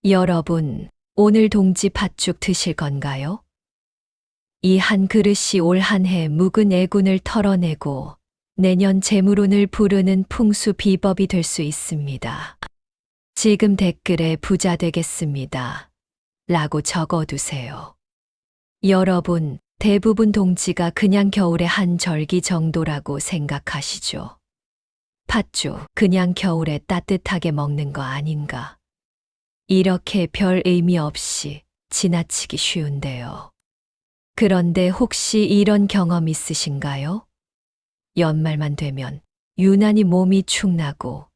여러분, 오늘 동지 팥죽 드실 건가요? 이 한 그릇이 올 한 해 묵은 애군을 털어내고 내년 재물운을 부르는 풍수 비법이 될 수 있습니다. 지금 댓글에 부자 되겠습니다. 라고 적어두세요. 여러분, 대부분 동지가 그냥 겨울의 한 절기 정도라고 생각하시죠? 팥죽, 그냥 겨울에 따뜻하게 먹는 거 아닌가? 이렇게 별 의미 없이 지나치기 쉬운데요. 그런데 혹시 이런 경험 있으신가요? 연말만 되면 유난히 몸이 축나고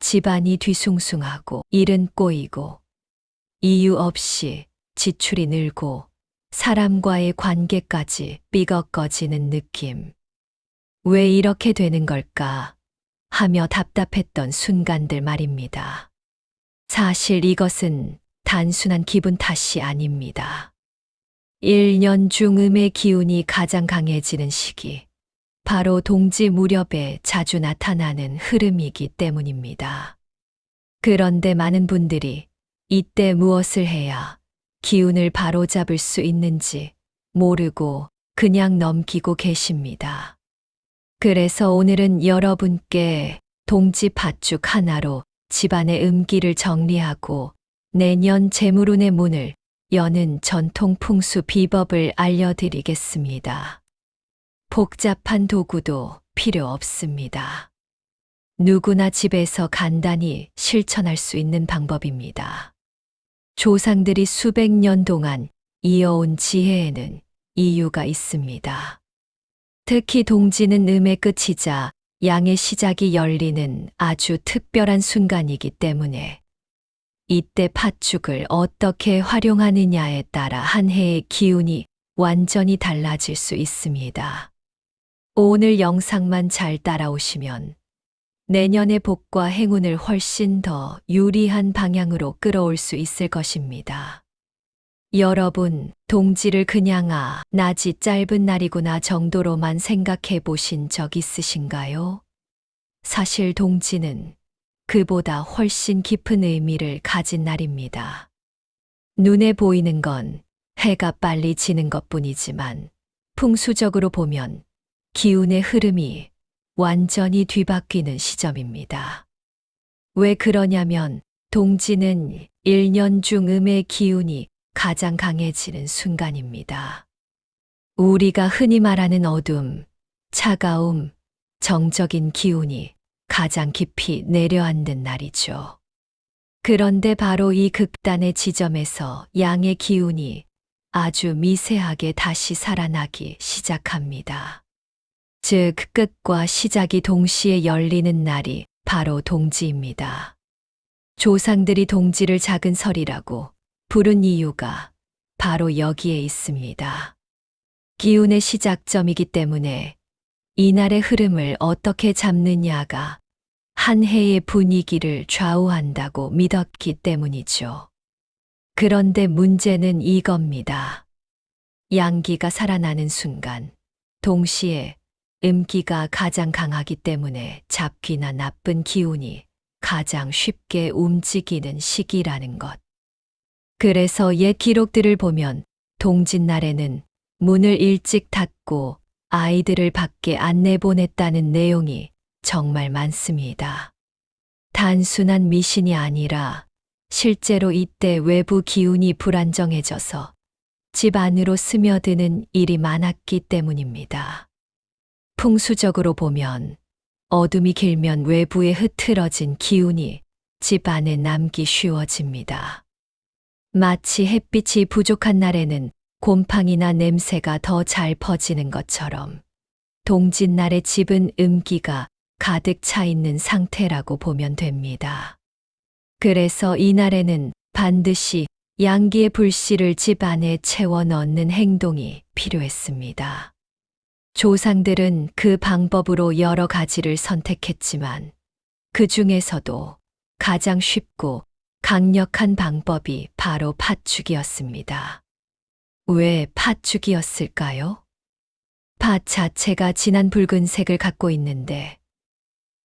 집안이 뒤숭숭하고 일은 꼬이고 이유 없이 지출이 늘고 사람과의 관계까지 삐걱거지는 느낌. 왜 이렇게 되는 걸까 하며 답답했던 순간들 말입니다. 사실 이것은 단순한 기분 탓이 아닙니다. 1년 중 음의 기운이 가장 강해지는 시기, 바로 동지 무렵에 자주 나타나는 흐름이기 때문입니다. 그런데 많은 분들이 이때 무엇을 해야 기운을 바로잡을 수 있는지 모르고 그냥 넘기고 계십니다. 그래서 오늘은 여러분께 동지 팥죽 하나로 집안의 음기를 정리하고 내년 재물운의 문을 여는 전통 풍수 비법을 알려드리겠습니다. 복잡한 도구도 필요 없습니다. 누구나 집에서 간단히 실천할 수 있는 방법입니다. 조상들이 수백 년 동안 이어온 지혜에는 이유가 있습니다. 특히 동지는 음의 끝이자 양의 시작이 열리는 아주 특별한 순간이기 때문에 이때 팥죽을 어떻게 활용하느냐에 따라 한 해의 기운이 완전히 달라질 수 있습니다. 오늘 영상만 잘 따라오시면 내년의 복과 행운을 훨씬 더 유리한 방향으로 끌어올 수 있을 것입니다. 여러분, 동지를 그냥 낮이 짧은 날이구나 정도로만 생각해 보신 적 있으신가요? 사실 동지는 그보다 훨씬 깊은 의미를 가진 날입니다. 눈에 보이는 건 해가 빨리 지는 것뿐이지만 풍수적으로 보면 기운의 흐름이 완전히 뒤바뀌는 시점입니다. 왜 그러냐면 동지는 1년 중 음의 기운이 가장 강해지는 순간입니다. 우리가 흔히 말하는 어둠, 차가움, 정적인 기운이 가장 깊이 내려앉는 날이죠. 그런데 바로 이 극단의 지점에서 양의 기운이 아주 미세하게 다시 살아나기 시작합니다. 즉, 끝과 시작이 동시에 열리는 날이 바로 동지입니다. 조상들이 동지를 작은 설이라고 부른 이유가 바로 여기에 있습니다. 기운의 시작점이기 때문에 이날의 흐름을 어떻게 잡느냐가 한 해의 분위기를 좌우한다고 믿었기 때문이죠. 그런데 문제는 이겁니다. 양기가 살아나는 순간, 동시에 음기가 가장 강하기 때문에 잡귀나 나쁜 기운이 가장 쉽게 움직이는 시기라는 것. 그래서 옛 기록들을 보면 동짓날에는 문을 일찍 닫고 아이들을 밖에 안 내보냈다는 내용이 정말 많습니다. 단순한 미신이 아니라 실제로 이때 외부 기운이 불안정해져서 집 안으로 스며드는 일이 많았기 때문입니다. 풍수적으로 보면 어둠이 길면 외부에 흐트러진 기운이 집 안에 남기 쉬워집니다. 마치 햇빛이 부족한 날에는 곰팡이나 냄새가 더 잘 퍼지는 것처럼 동짓날의 집은 음기가 가득 차 있는 상태라고 보면 됩니다. 그래서 이날에는 반드시 양기의 불씨를 집 안에 채워 넣는 행동이 필요했습니다. 조상들은 그 방법으로 여러 가지를 선택했지만 그 중에서도 가장 쉽고 강력한 방법이 바로 팥죽이었습니다. 왜 팥죽이었을까요? 팥 자체가 진한 붉은색을 갖고 있는데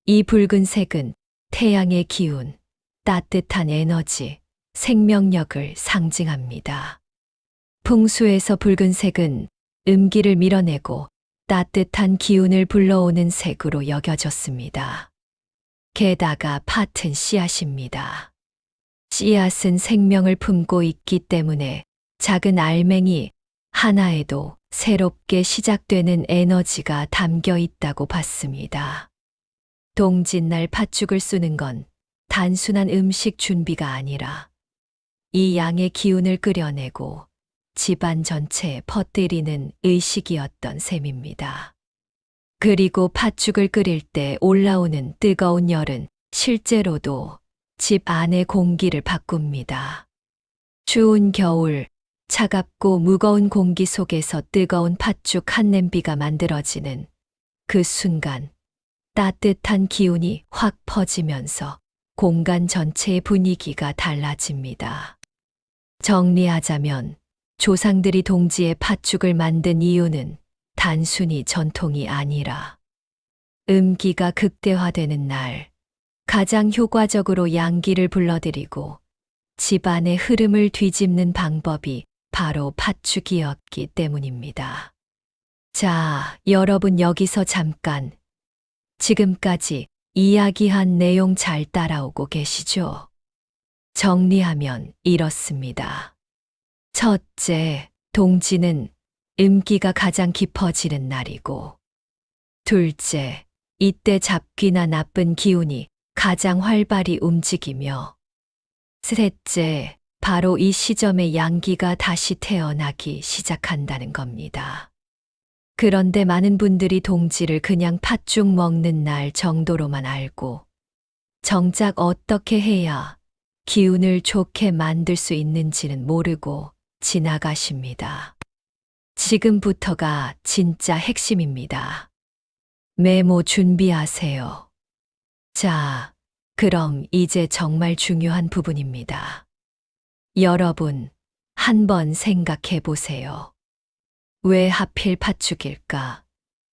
이 붉은색은 태양의 기운, 따뜻한 에너지, 생명력을 상징합니다. 풍수에서 붉은색은 음기를 밀어내고 따뜻한 기운을 불러오는 색으로 여겨졌습니다. 게다가 팥은 씨앗입니다. 씨앗은 생명을 품고 있기 때문에 작은 알맹이 하나에도 새롭게 시작되는 에너지가 담겨 있다고 봤습니다. 동짓날 팥죽을 쓰는 건 단순한 음식 준비가 아니라 이 양의 기운을 끌어내고 집안 전체에 퍼뜨리는 의식이었던 셈입니다. 그리고 팥죽을 끓일 때 올라오는 뜨거운 열은 실제로도 집 안의 공기를 바꿉니다. 추운 겨울, 차갑고 무거운 공기 속에서 뜨거운 팥죽 한 냄비가 만들어지는 그 순간 따뜻한 기운이 확 퍼지면서 공간 전체의 분위기가 달라집니다. 정리하자면 조상들이 동지에 팥죽을 만든 이유는 단순히 전통이 아니라 음기가 극대화되는 날 가장 효과적으로 양기를 불러들이고 집안의 흐름을 뒤집는 방법이 바로 팥죽이었기 때문입니다. 자, 여러분 여기서 잠깐 지금까지 이야기한 내용 잘 따라오고 계시죠? 정리하면 이렇습니다. 첫째, 동지는 음기가 가장 깊어지는 날이고, 둘째, 이때 잡귀나 나쁜 기운이 가장 활발히 움직이며, 셋째, 바로 이 시점에 양기가 다시 태어나기 시작한다는 겁니다. 그런데 많은 분들이 동지를 그냥 팥죽 먹는 날 정도로만 알고, 정작 어떻게 해야 기운을 좋게 만들 수 있는지는 모르고 지나가십니다. 지금부터가 진짜 핵심입니다. 메모 준비하세요. 자, 그럼 이제 정말 중요한 부분입니다. 여러분, 한번 생각해 보세요. 왜 하필 팥죽일까?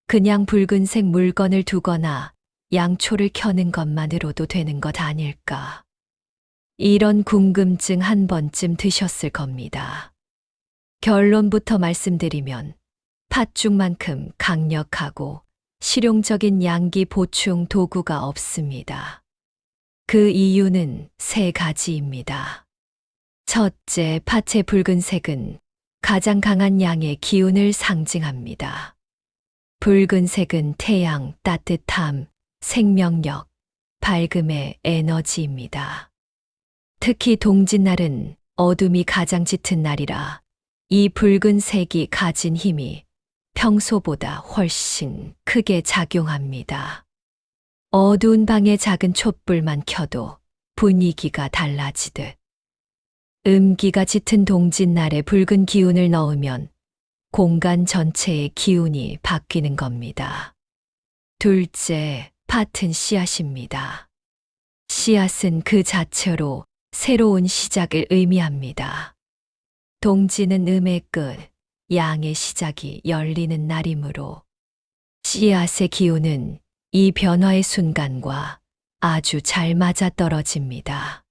그냥 붉은색 물건을 두거나 양초를 켜는 것만으로도 되는 것 아닐까? 이런 궁금증 한 번쯤 드셨을 겁니다. 결론부터 말씀드리면 팥죽만큼 강력하고 실용적인 양기 보충 도구가 없습니다. 그 이유는 세 가지입니다. 첫째, 팥의 붉은색은 가장 강한 양의 기운을 상징합니다. 붉은색은 태양, 따뜻함, 생명력, 밝음의 에너지입니다. 특히 동짓날은 어둠이 가장 짙은 날이라 이 붉은색이 가진 힘이 평소보다 훨씬 크게 작용합니다. 어두운 방에 작은 촛불만 켜도 분위기가 달라지듯 음기가 짙은 동짓날에 붉은 기운을 넣으면 공간 전체의 기운이 바뀌는 겁니다. 둘째, 팥은 씨앗입니다. 씨앗은 그 자체로 새로운 시작을 의미합니다. 동지는 음의 끝, 양의 시작이 열리는 날이므로 씨앗의 기운은 이 변화의 순간과 아주 잘 맞아떨어집니다.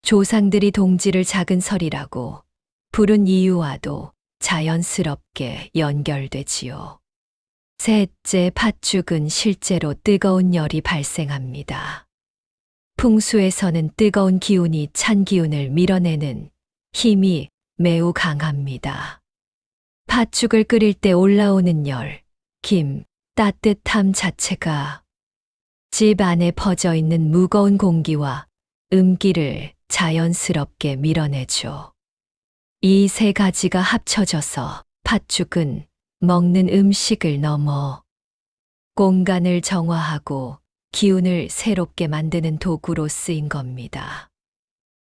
조상들이 동지를 작은 설이라고 부른 이유와도 자연스럽게 연결되지요. 셋째, 팥죽은 실제로 뜨거운 열이 발생합니다. 풍수에서는 뜨거운 기운이 찬 기운을 밀어내는 힘이 매우 강합니다. 팥죽을 끓일 때 올라오는 열, 김, 따뜻함 자체가 집 안에 퍼져 있는 무거운 공기와 음기를 자연스럽게 밀어내죠. 이 세 가지가 합쳐져서 팥죽은 먹는 음식을 넘어 공간을 정화하고 기운을 새롭게 만드는 도구로 쓰인 겁니다.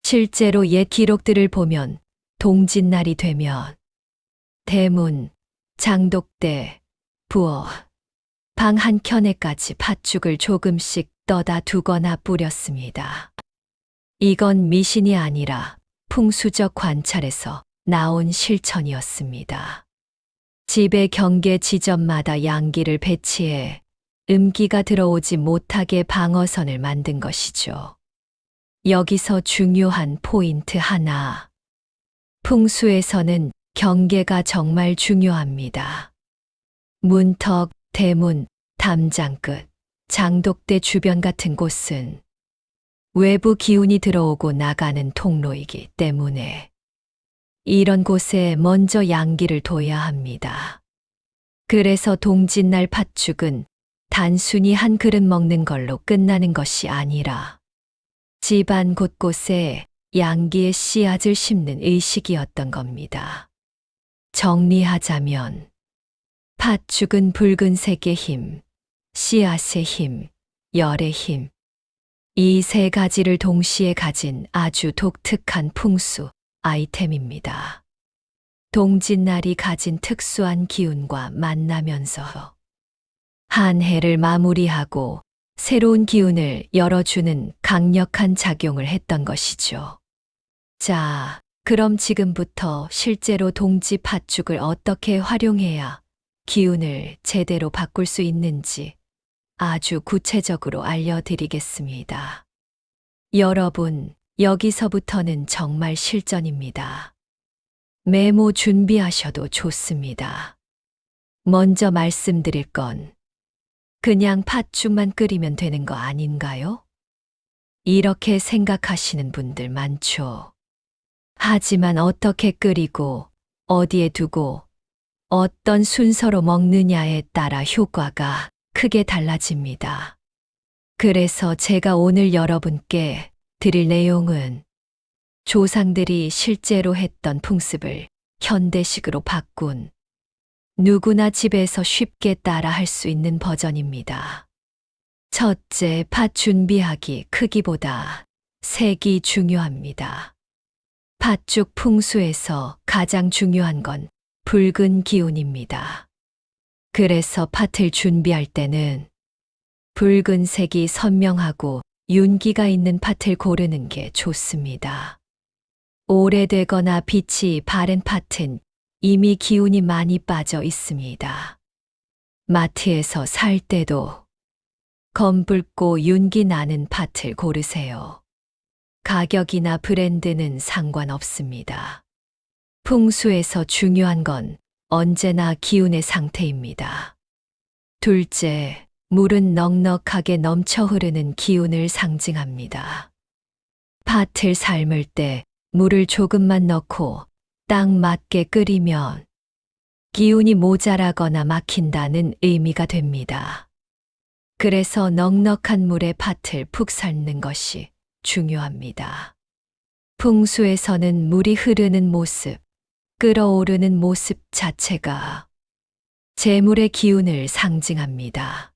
실제로 옛 기록들을 보면 동짓날이 되면 대문, 장독대, 부엌, 방 한켠에까지 팥죽을 조금씩 떠다 두거나 뿌렸습니다. 이건 미신이 아니라 풍수적 관찰에서 나온 실천이었습니다. 집의 경계 지점마다 양기를 배치해 음기가 들어오지 못하게 방어선을 만든 것이죠. 여기서 중요한 포인트 하나. 풍수에서는 경계가 정말 중요합니다. 문턱, 대문, 담장 끝, 장독대 주변 같은 곳은 외부 기운이 들어오고 나가는 통로이기 때문에 이런 곳에 먼저 양기를 둬야 합니다. 그래서 동짓날 팥죽은 단순히 한 그릇 먹는 걸로 끝나는 것이 아니라 집안 곳곳에 양기의 씨앗을 심는 의식이었던 겁니다. 정리하자면 팥죽은 붉은색의 힘, 씨앗의 힘, 열의 힘, 이 세 가지를 동시에 가진 아주 독특한 풍수 아이템입니다. 동짓날이 가진 특수한 기운과 만나면서 한 해를 마무리하고 새로운 기운을 열어주는 강력한 작용을 했던 것이죠. 자, 그럼 지금부터 실제로 동지 팥죽을 어떻게 활용해야 기운을 제대로 바꿀 수 있는지 아주 구체적으로 알려드리겠습니다. 여러분, 여기서부터는 정말 실전입니다. 메모 준비하셔도 좋습니다. 먼저 말씀드릴 건 그냥 팥죽만 끓이면 되는 거 아닌가요? 이렇게 생각하시는 분들 많죠. 하지만 어떻게 끓이고 어디에 두고 어떤 순서로 먹느냐에 따라 효과가 크게 달라집니다. 그래서 제가 오늘 여러분께 드릴 내용은 조상들이 실제로 했던 풍습을 현대식으로 바꾼 누구나 집에서 쉽게 따라 할 수 있는 버전입니다. 첫째, 팥 준비하기 크기보다 색이 중요합니다. 팥죽 풍수에서 가장 중요한 건 붉은 기운입니다. 그래서 팥을 준비할 때는 붉은색이 선명하고 윤기가 있는 팥을 고르는 게 좋습니다. 오래되거나 빛이 바랜 팥은 이미 기운이 많이 빠져 있습니다. 마트에서 살 때도 검붉고 윤기 나는 팥을 고르세요. 가격이나 브랜드는 상관없습니다. 풍수에서 중요한 건 언제나 기운의 상태입니다. 둘째, 물은 넉넉하게 넘쳐 흐르는 기운을 상징합니다. 팥을 삶을 때 물을 조금만 넣고 딱 맞게 끓이면 기운이 모자라거나 막힌다는 의미가 됩니다. 그래서 넉넉한 물에 팥을 푹 삶는 것이 중요합니다. 풍수에서는 물이 흐르는 모습, 끓어오르는 모습 자체가 재물의 기운을 상징합니다.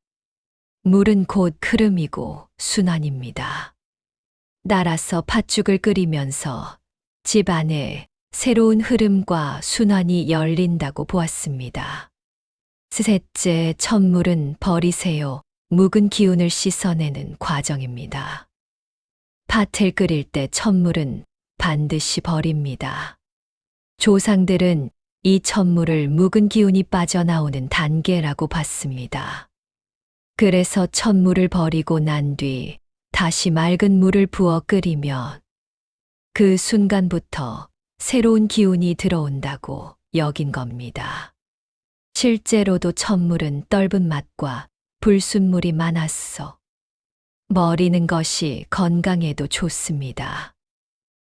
물은 곧 흐름이고 순환입니다. 따라서 팥죽을 끓이면서 집 안에 새로운 흐름과 순환이 열린다고 보았습니다. 셋째, 첫물은 버리세요. 묵은 기운을 씻어내는 과정입니다. 팥을 끓일 때 첫물은 반드시 버립니다. 조상들은 이 첫물을 묵은 기운이 빠져나오는 단계라고 봤습니다. 그래서 첫물을 버리고 난 뒤 다시 맑은 물을 부어 끓이면 그 순간부터 새로운 기운이 들어온다고 여긴 겁니다. 실제로도 첫물은 떫은 맛과 불순물이 많았어. 버리는 것이 건강에도 좋습니다.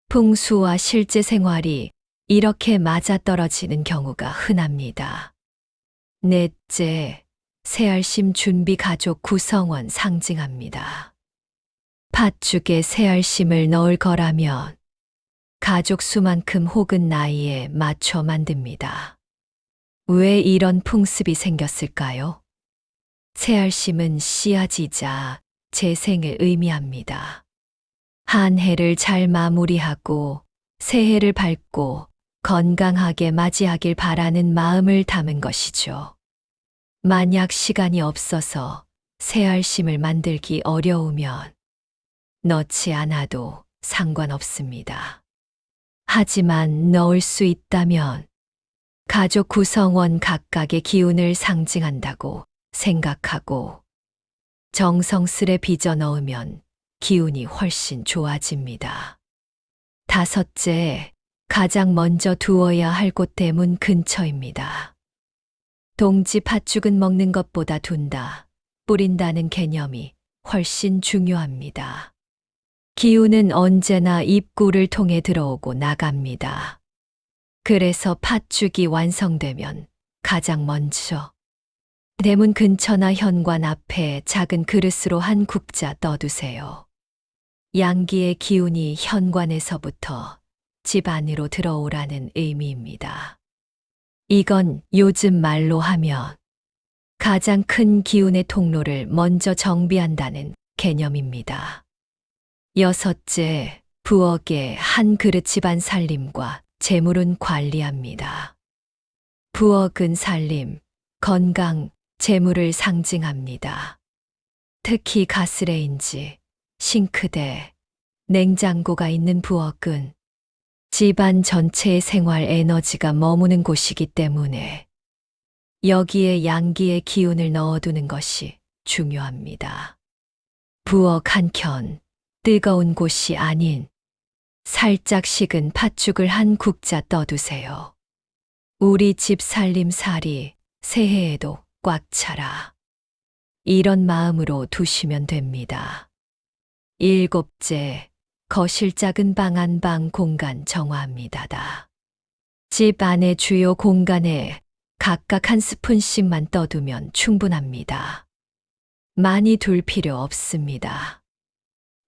풍수와 실제 생활이 이렇게 맞아떨어지는 경우가 흔합니다. 넷째, 새알심 준비 가족 구성원 상징합니다. 팥죽에 새알심을 넣을 거라면 가족 수만큼 혹은 나이에 맞춰 만듭니다. 왜 이런 풍습이 생겼을까요? 새알심은 씨앗이자 재생을 의미합니다. 한 해를 잘 마무리하고 새해를 밝고 건강하게 맞이하길 바라는 마음을 담은 것이죠. 만약 시간이 없어서 새알심을 만들기 어려우면 넣지 않아도 상관없습니다. 하지만 넣을 수 있다면 가족 구성원 각각의 기운을 상징한다고 생각하고 정성스레 빚어 넣으면 기운이 훨씬 좋아집니다. 다섯째, 가장 먼저 두어야 할 곳 대문 근처입니다. 동지 팥죽은 먹는 것보다 둔다, 뿌린다는 개념이 훨씬 중요합니다. 기운은 언제나 입구를 통해 들어오고 나갑니다. 그래서 팥죽이 완성되면 가장 먼저 대문 근처나 현관 앞에 작은 그릇으로 한 국자 떠두세요. 양기의 기운이 현관에서부터 집 안으로 들어오라는 의미입니다. 이건 요즘 말로 하면 가장 큰 기운의 통로를 먼저 정비한다는 개념입니다. 여섯째, 부엌에 한 그릇 집안 살림과 재물은 관리합니다. 부엌은 살림, 건강, 재물을 상징합니다. 특히 가스레인지, 싱크대, 냉장고가 있는 부엌은 집안 전체의 생활 에너지가 머무는 곳이기 때문에 여기에 양기의 기운을 넣어두는 것이 중요합니다. 부엌 한켠, 뜨거운 곳이 아닌 살짝 식은 팥죽을 한 국자 떠두세요. 우리 집 살림살이 새해에도 꽉 차라. 이런 마음으로 두시면 됩니다. 일곱째, 거실 작은 방 안방 공간 정화합니다. 집 안의 주요 공간에 각각 한 스푼씩만 떠두면 충분합니다. 많이 둘 필요 없습니다.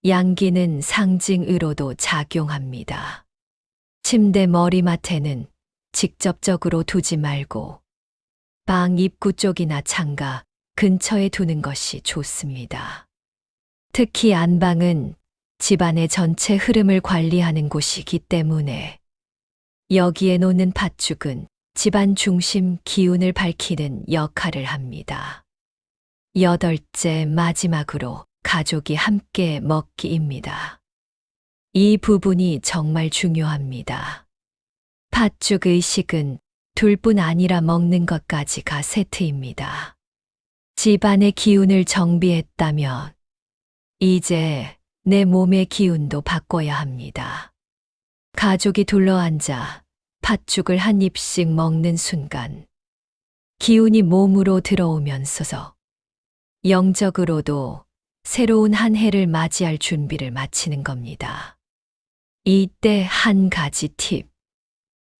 양기는 상징으로도 작용합니다. 침대 머리맡에는 직접적으로 두지 말고 방 입구 쪽이나 창가 근처에 두는 것이 좋습니다. 특히 안방은 집안의 전체 흐름을 관리하는 곳이기 때문에 여기에 놓는 팥죽은 집안 중심 기운을 밝히는 역할을 합니다. 여덟째, 마지막으로 가족이 함께 먹기입니다. 이 부분이 정말 중요합니다. 팥죽 의식은 둘뿐 아니라 먹는 것까지가 세트입니다. 집안의 기운을 정비했다면 이제 내 몸의 기운도 바꿔야 합니다. 가족이 둘러앉아 팥죽을 한 입씩 먹는 순간 기운이 몸으로 들어오면서 영적으로도 새로운 한 해를 맞이할 준비를 마치는 겁니다. 이때 한 가지 팁.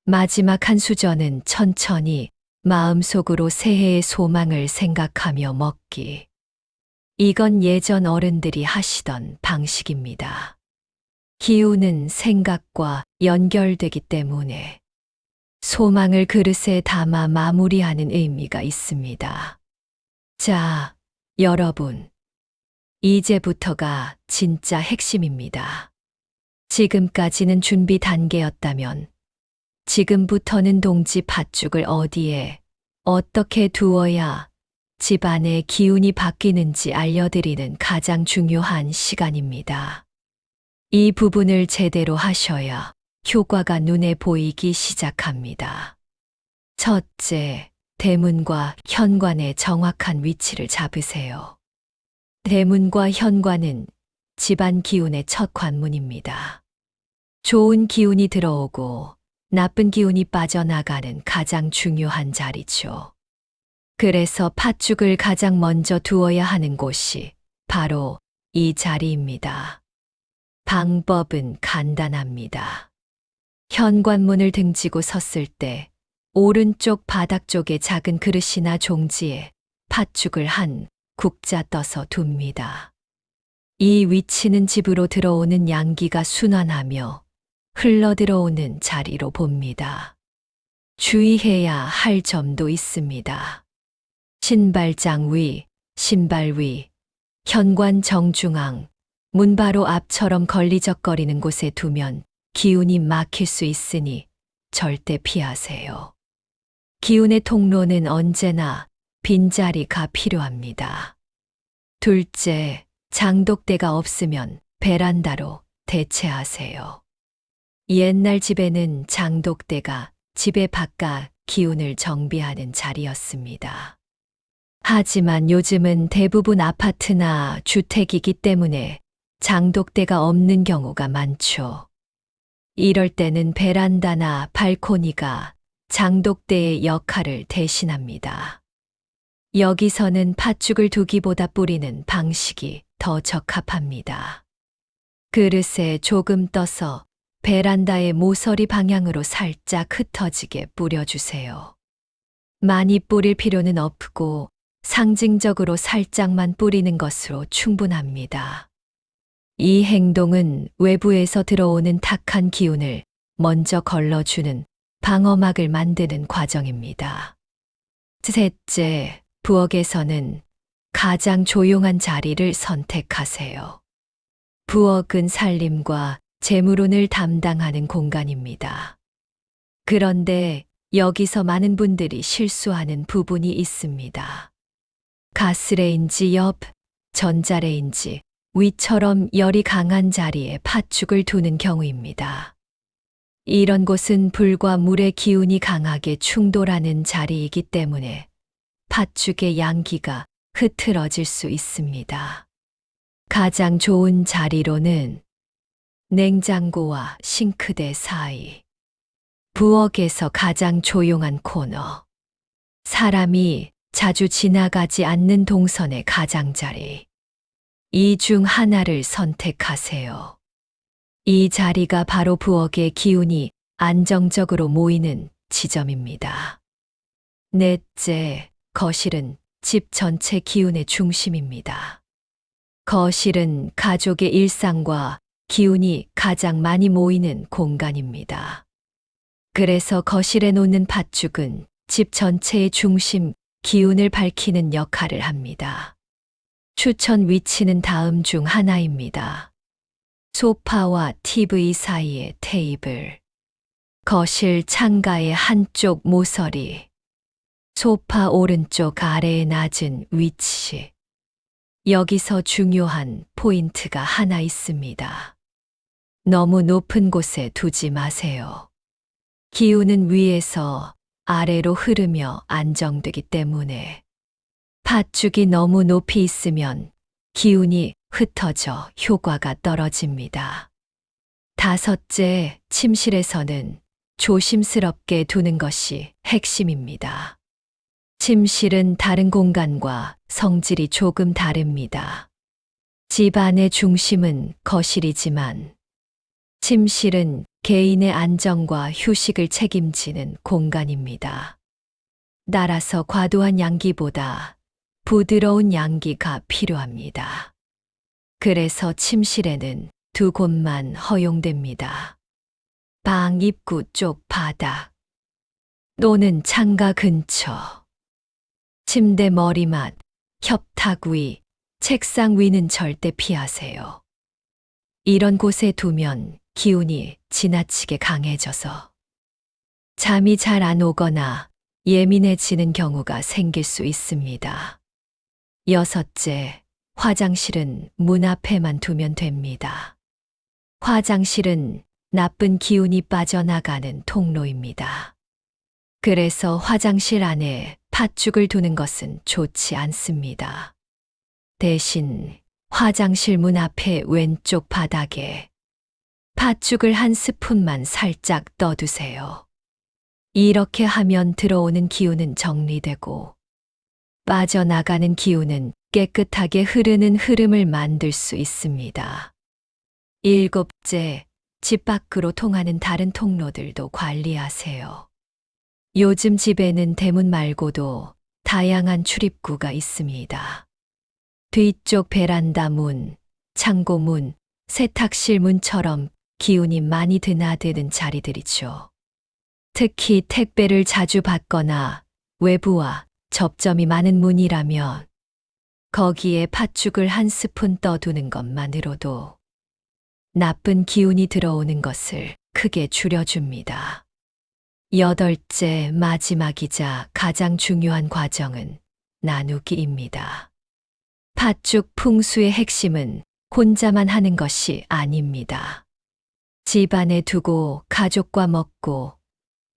마지막 한 수저는 천천히 마음속으로 새해의 소망을 생각하며 먹기. 이건 예전 어른들이 하시던 방식입니다. 기운은 생각과 연결되기 때문에 소망을 그릇에 담아 마무리하는 의미가 있습니다. 자, 여러분. 이제부터가 진짜 핵심입니다. 지금까지는 준비 단계였다면 지금부터는 동지 팥죽을 어디에 어떻게 두어야 집안의 기운이 바뀌는지 알려드리는 가장 중요한 시간입니다. 이 부분을 제대로 하셔야 효과가 눈에 보이기 시작합니다. 첫째, 대문과 현관의 정확한 위치를 잡으세요. 대문과 현관은 집안 기운의 첫 관문입니다. 좋은 기운이 들어오고 나쁜 기운이 빠져나가는 가장 중요한 자리죠. 그래서 팥죽을 가장 먼저 두어야 하는 곳이 바로 이 자리입니다. 방법은 간단합니다. 현관문을 등지고 섰을 때 오른쪽 바닥 쪽에 작은 그릇이나 종지에 팥죽을 한 국자 떠서 둡니다. 이 위치는 집으로 들어오는 양기가 순환하며 흘러들어오는 자리로 봅니다. 주의해야 할 점도 있습니다. 신발장 위, 신발 위, 현관 정중앙, 문 바로 앞처럼 걸리적거리는 곳에 두면 기운이 막힐 수 있으니 절대 피하세요. 기운의 통로는 언제나 빈자리가 필요합니다. 둘째, 장독대가 없으면 베란다로 대체하세요. 옛날 집에는 장독대가 집의 바깥 기운을 정비하는 자리였습니다. 하지만 요즘은 대부분 아파트나 주택이기 때문에 장독대가 없는 경우가 많죠. 이럴 때는 베란다나 발코니가 장독대의 역할을 대신합니다. 여기서는 팥죽을 두기보다 뿌리는 방식이 더 적합합니다. 그릇에 조금 떠서 베란다의 모서리 방향으로 살짝 흩어지게 뿌려주세요. 많이 뿌릴 필요는 없고 상징적으로 살짝만 뿌리는 것으로 충분합니다. 이 행동은 외부에서 들어오는 탁한 기운을 먼저 걸러주는 방어막을 만드는 과정입니다. 셋째, 부엌에서는 가장 조용한 자리를 선택하세요. 부엌은 살림과 재물운을 담당하는 공간입니다. 그런데 여기서 많은 분들이 실수하는 부분이 있습니다. 가스레인지 옆, 전자레인지 위처럼 열이 강한 자리에 팥죽을 두는 경우입니다. 이런 곳은 불과 물의 기운이 강하게 충돌하는 자리이기 때문에 팥죽의 양기가 흐트러질 수 있습니다. 가장 좋은 자리로는 냉장고와 싱크대 사이, 부엌에서 가장 조용한 코너, 사람이 자주 지나가지 않는 동선의 가장자리, 이 중 하나를 선택하세요. 이 자리가 바로 부엌의 기운이 안정적으로 모이는 지점입니다. 넷째, 거실은 집 전체 기운의 중심입니다. 거실은 가족의 일상과 기운이 가장 많이 모이는 공간입니다. 그래서 거실에 놓는 팥죽은 집 전체의 중심, 기운을 밝히는 역할을 합니다. 추천 위치는 다음 중 하나입니다. 소파와 TV 사이의 테이블, 거실 창가의 한쪽 모서리, 소파 오른쪽 아래의 낮은 위치. 여기서 중요한 포인트가 하나 있습니다. 너무 높은 곳에 두지 마세요. 기운은 위에서 아래로 흐르며 안정되기 때문에 팥죽이 너무 높이 있으면 기운이 흩어져 효과가 떨어집니다. 다섯째, 침실에서는 조심스럽게 두는 것이 핵심입니다. 침실은 다른 공간과 성질이 조금 다릅니다. 집안의 중심은 거실이지만 침실은 개인의 안정과 휴식을 책임지는 공간입니다. 따라서 과도한 양기보다 부드러운 양기가 필요합니다. 그래서 침실에는 두 곳만 허용됩니다. 방 입구 쪽 바닥 또는 창가 근처, 침대 머리맡, 협탁 위, 책상 위는 절대 피하세요. 이런 곳에 두면 기운이 지나치게 강해져서 잠이 잘 안 오거나 예민해지는 경우가 생길 수 있습니다. 여섯째, 화장실은 문 앞에만 두면 됩니다. 화장실은 나쁜 기운이 빠져나가는 통로입니다. 그래서 화장실 안에 팥죽을 두는 것은 좋지 않습니다. 대신 화장실 문 앞에 왼쪽 바닥에 팥죽을 한 스푼만 살짝 떠두세요. 이렇게 하면 들어오는 기운은 정리되고 빠져나가는 기운은 깨끗하게 흐르는 흐름을 만들 수 있습니다. 일곱째, 집 밖으로 통하는 다른 통로들도 관리하세요. 요즘 집에는 대문 말고도 다양한 출입구가 있습니다. 뒤쪽 베란다 문, 창고 문, 세탁실 문처럼 기운이 많이 드나드는 자리들이죠. 특히 택배를 자주 받거나 외부와 접점이 많은 문이라면 거기에 팥죽을 한 스푼 떠두는 것만으로도 나쁜 기운이 들어오는 것을 크게 줄여줍니다. 여덟째, 마지막이자 가장 중요한 과정은 나누기입니다. 팥죽 풍수의 핵심은 혼자만 하는 것이 아닙니다. 집안에 두고 가족과 먹고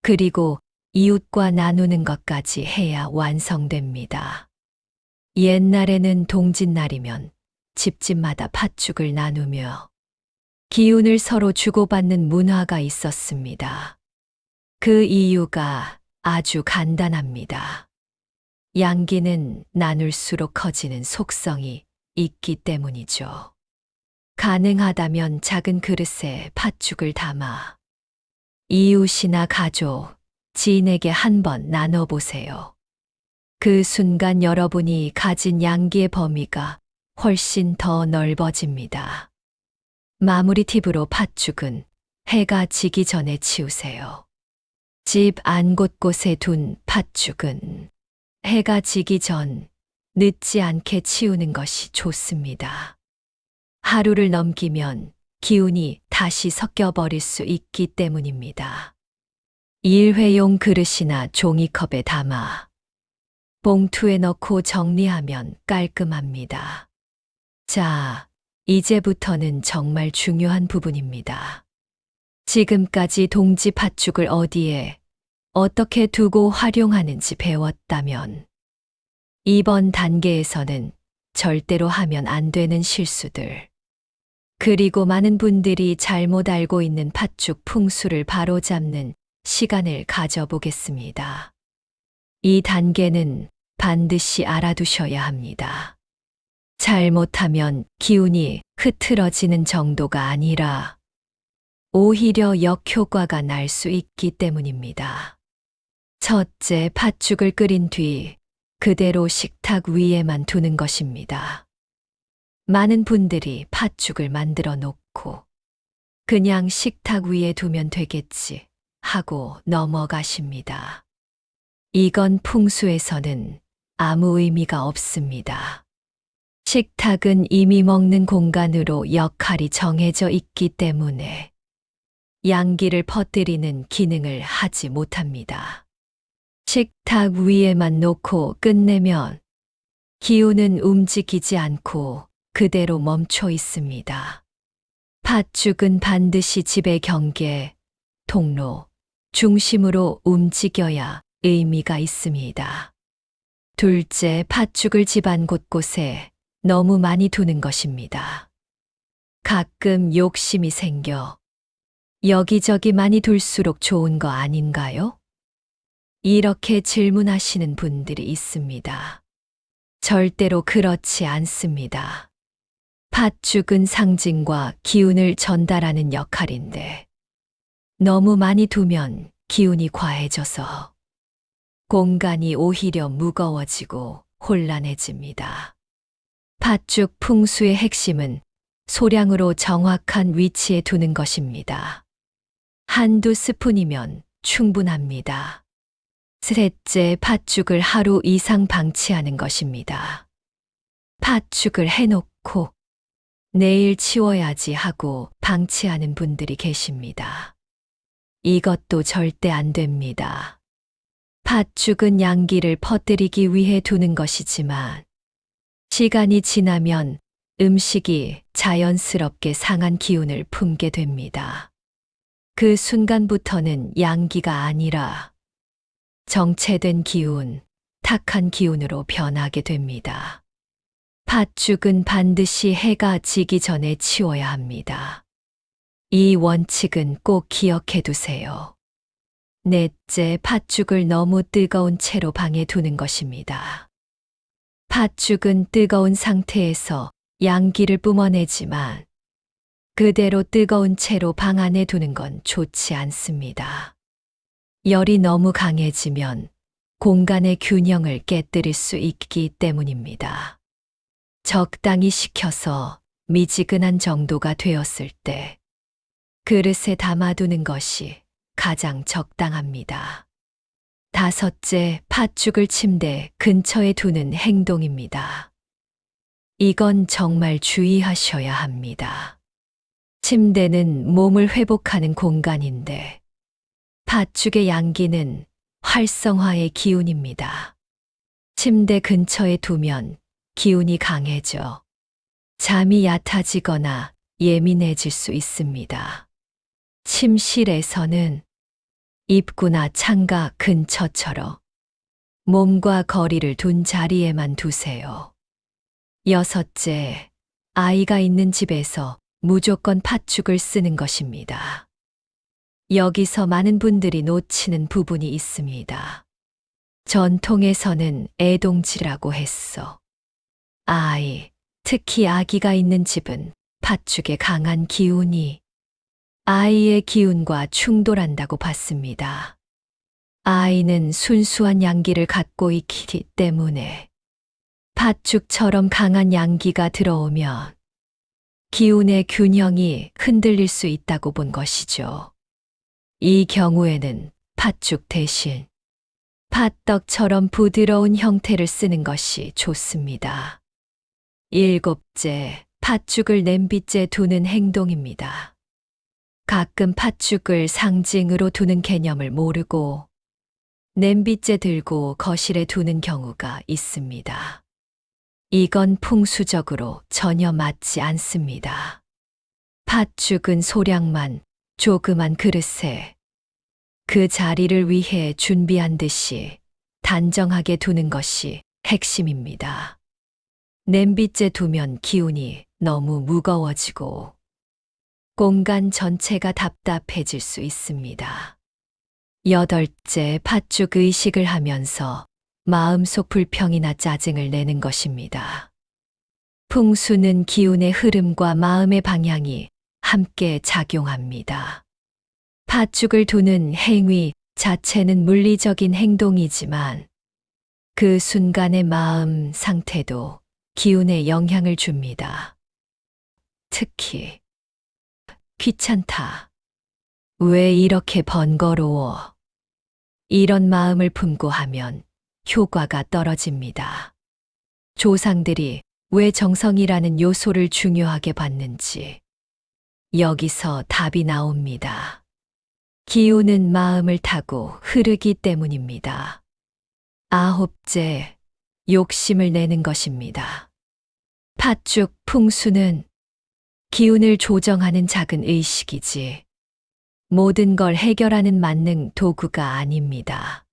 그리고 이웃과 나누는 것까지 해야 완성됩니다. 옛날에는 동짓날이면 집집마다 팥죽을 나누며 기운을 서로 주고받는 문화가 있었습니다. 그 이유가 아주 간단합니다. 양기는 나눌수록 커지는 속성이 있기 때문이죠. 가능하다면 작은 그릇에 팥죽을 담아 이웃이나 가족, 지인에게 한번 나눠보세요. 그 순간 여러분이 가진 양기의 범위가 훨씬 더 넓어집니다. 마무리 팁으로 팥죽은 해가 지기 전에 치우세요. 집 안 곳곳에 둔 팥죽은 해가 지기 전 늦지 않게 치우는 것이 좋습니다. 하루를 넘기면 기운이 다시 섞여버릴 수 있기 때문입니다. 일회용 그릇이나 종이컵에 담아 봉투에 넣고 정리하면 깔끔합니다. 자, 이제부터는 정말 중요한 부분입니다. 지금까지 동지 팥죽을 어디에 어떻게 두고 활용하는지 배웠다면 이번 단계에서는 절대로 하면 안 되는 실수들, 그리고 많은 분들이 잘못 알고 있는 팥죽 풍수를 바로잡는 시간을 가져보겠습니다. 이 단계는 반드시 알아두셔야 합니다. 잘못하면 기운이 흐트러지는 정도가 아니라 오히려 역효과가 날 수 있기 때문입니다. 첫째, 팥죽을 끓인 뒤 그대로 식탁 위에만 두는 것입니다. 많은 분들이 팥죽을 만들어 놓고 그냥 식탁 위에 두면 되겠지 하고 넘어가십니다. 이건 풍수에서는 아무 의미가 없습니다. 식탁은 이미 먹는 공간으로 역할이 정해져 있기 때문에 양기를 퍼뜨리는 기능을 하지 못합니다. 식탁 위에만 놓고 끝내면 기운은 움직이지 않고 그대로 멈춰 있습니다. 팥죽은 반드시 집의 경계, 통로, 중심으로 움직여야 의미가 있습니다. 둘째, 팥죽을 집안 곳곳에 너무 많이 두는 것입니다. 가끔 욕심이 생겨 여기저기 많이 둘수록 좋은 거 아닌가요? 이렇게 질문하시는 분들이 있습니다. 절대로 그렇지 않습니다. 팥죽은 상징과 기운을 전달하는 역할인데 너무 많이 두면 기운이 과해져서 공간이 오히려 무거워지고 혼란해집니다. 팥죽 풍수의 핵심은 소량으로 정확한 위치에 두는 것입니다. 한두 스푼이면 충분합니다. 셋째, 팥죽을 하루 이상 방치하는 것입니다. 팥죽을 해놓고 내일 치워야지 하고 방치하는 분들이 계십니다. 이것도 절대 안 됩니다. 팥죽은 양기를 퍼뜨리기 위해 두는 것이지만 시간이 지나면 음식이 자연스럽게 상한 기운을 품게 됩니다. 그 순간부터는 양기가 아니라 정체된 기운, 탁한 기운으로 변하게 됩니다. 팥죽은 반드시 해가 지기 전에 치워야 합니다. 이 원칙은 꼭 기억해 두세요. 넷째, 팥죽을 너무 뜨거운 채로 방에 두는 것입니다. 팥죽은 뜨거운 상태에서 양기를 뿜어내지만 그대로 뜨거운 채로 방 안에 두는 건 좋지 않습니다. 열이 너무 강해지면 공간의 균형을 깨뜨릴 수 있기 때문입니다. 적당히 식혀서 미지근한 정도가 되었을 때 그릇에 담아두는 것이 가장 적당합니다. 다섯째, 팥죽을 침대 근처에 두는 행동입니다. 이건 정말 주의하셔야 합니다. 침대는 몸을 회복하는 공간인데 팥죽의 양기는 활성화의 기운입니다. 침대 근처에 두면 기운이 강해져 잠이 얕아지거나 예민해질 수 있습니다. 침실에서는 입구나 창가 근처처럼 몸과 거리를 둔 자리에만 두세요. 여섯째, 아이가 있는 집에서 무조건 팥죽을 쓰는 것입니다. 여기서 많은 분들이 놓치는 부분이 있습니다. 전통에서는 애동지라고 했어. 아이, 특히 아기가 있는 집은 팥죽에 강한 기운이 아이의 기운과 충돌한다고 봤습니다. 아이는 순수한 양기를 갖고 있기 때문에 팥죽처럼 강한 양기가 들어오면 기운의 균형이 흔들릴 수 있다고 본 것이죠. 이 경우에는 팥죽 대신 팥떡처럼 부드러운 형태를 쓰는 것이 좋습니다. 7째, 팥죽을 냄비째 두는 행동입니다. 가끔 팥죽을 상징으로 두는 개념을 모르고 냄비째 들고 거실에 두는 경우가 있습니다. 이건 풍수적으로 전혀 맞지 않습니다. 팥죽은 소량만 조그만 그릇에 그 자리를 위해 준비한 듯이 단정하게 두는 것이 핵심입니다. 냄비째 두면 기운이 너무 무거워지고 공간 전체가 답답해질 수 있습니다. 8째, 팥죽 의식을 하면서 마음속 불평이나 짜증을 내는 것입니다. 풍수는 기운의 흐름과 마음의 방향이 함께 작용합니다. 팥죽을 두는 행위 자체는 물리적인 행동이지만 그 순간의 마음 상태도 기운에 영향을 줍니다. 특히 귀찮다. 왜 이렇게 번거로워? 이런 마음을 품고 하면 효과가 떨어집니다. 조상들이 왜 정성이라는 요소를 중요하게 봤는지 여기서 답이 나옵니다. 기운은 마음을 타고 흐르기 때문입니다. 9째, 욕심을 내는 것입니다. 팥죽 풍수는 기운을 조정하는 작은 의식이지 모든 걸 해결하는 만능 도구가 아닙니다.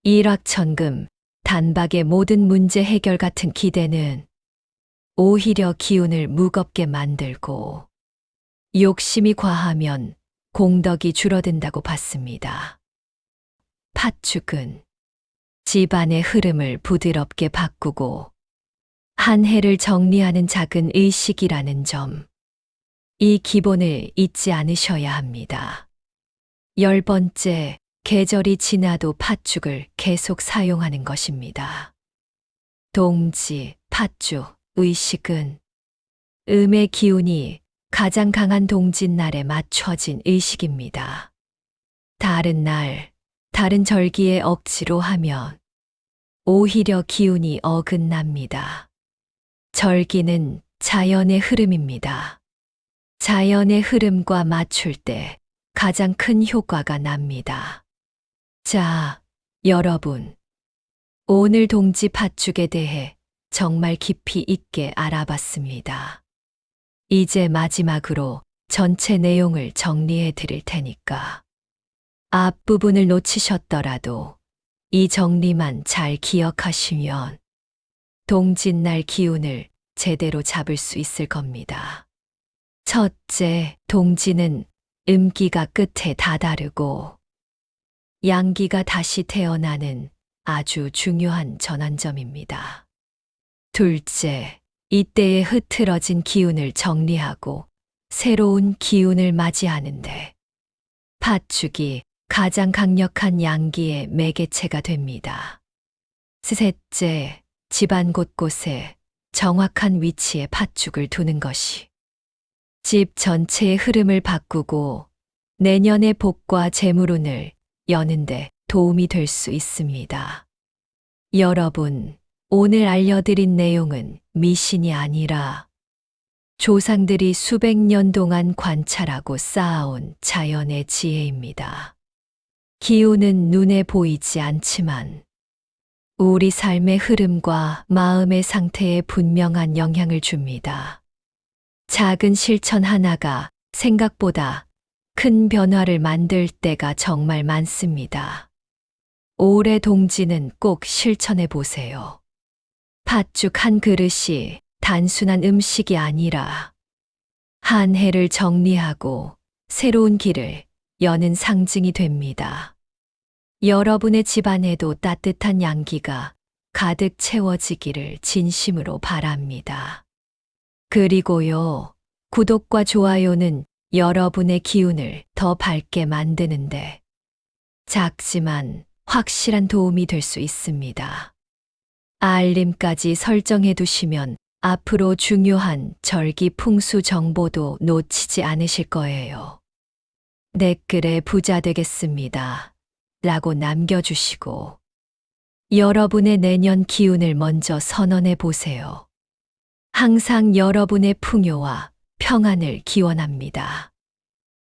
일확천금, 단박에 모든 문제 해결 같은 기대는 오히려 기운을 무겁게 만들고 욕심이 과하면 공덕이 줄어든다고 봤습니다. 팥죽은 집안의 흐름을 부드럽게 바꾸고 한 해를 정리하는 작은 의식이라는 점, 이 기본을 잊지 않으셔야 합니다. 10번째, 계절이 지나도 팥죽을 계속 사용하는 것입니다. 동지, 팥죽, 의식은 음의 기운이 가장 강한 동짓날에 맞춰진 의식입니다. 다른 날, 다른 절기에 억지로 하면 오히려 기운이 어긋납니다. 절기는 자연의 흐름입니다. 자연의 흐름과 맞출 때 가장 큰 효과가 납니다. 자, 여러분. 오늘 동지 팥죽에 대해 정말 깊이 있게 알아봤습니다. 이제 마지막으로 전체 내용을 정리해 드릴 테니까 앞부분을 놓치셨더라도 이 정리만 잘 기억하시면 동짓날 기운을 제대로 잡을 수 있을 겁니다. 첫째, 동지는 음기가 끝에 다다르고 양기가 다시 태어나는 아주 중요한 전환점입니다. 둘째, 이때의 흐트러진 기운을 정리하고 새로운 기운을 맞이하는데 팥죽이 가장 강력한 양기의 매개체가 됩니다. 셋째, 집안 곳곳에 정확한 위치에 팥죽을 두는 것이 집 전체의 흐름을 바꾸고 내년의 복과 재물운을 여는데 도움이 될 수 있습니다. 여러분, 오늘 알려드린 내용은 미신이 아니라 조상들이 수백 년 동안 관찰하고 쌓아온 자연의 지혜입니다. 기운은 눈에 보이지 않지만 우리 삶의 흐름과 마음의 상태에 분명한 영향을 줍니다. 작은 실천 하나가 생각보다 큰 변화를 만들 때가 정말 많습니다. 올해 동지는 꼭 실천해 보세요. 팥죽 한 그릇이 단순한 음식이 아니라 한 해를 정리하고 새로운 길을 여는 상징이 됩니다. 여러분의 집안에도 따뜻한 양기가 가득 채워지기를 진심으로 바랍니다. 그리고요, 구독과 좋아요는 여러분의 기운을 더 밝게 만드는데 작지만 확실한 도움이 될 수 있습니다. 알림까지 설정해 두시면 앞으로 중요한 절기 풍수 정보도 놓치지 않으실 거예요. 댓글에 부자 되겠습니다. 라고 남겨주시고 여러분의 내년 기운을 먼저 선언해 보세요. 항상 여러분의 풍요와 평안을 기원합니다.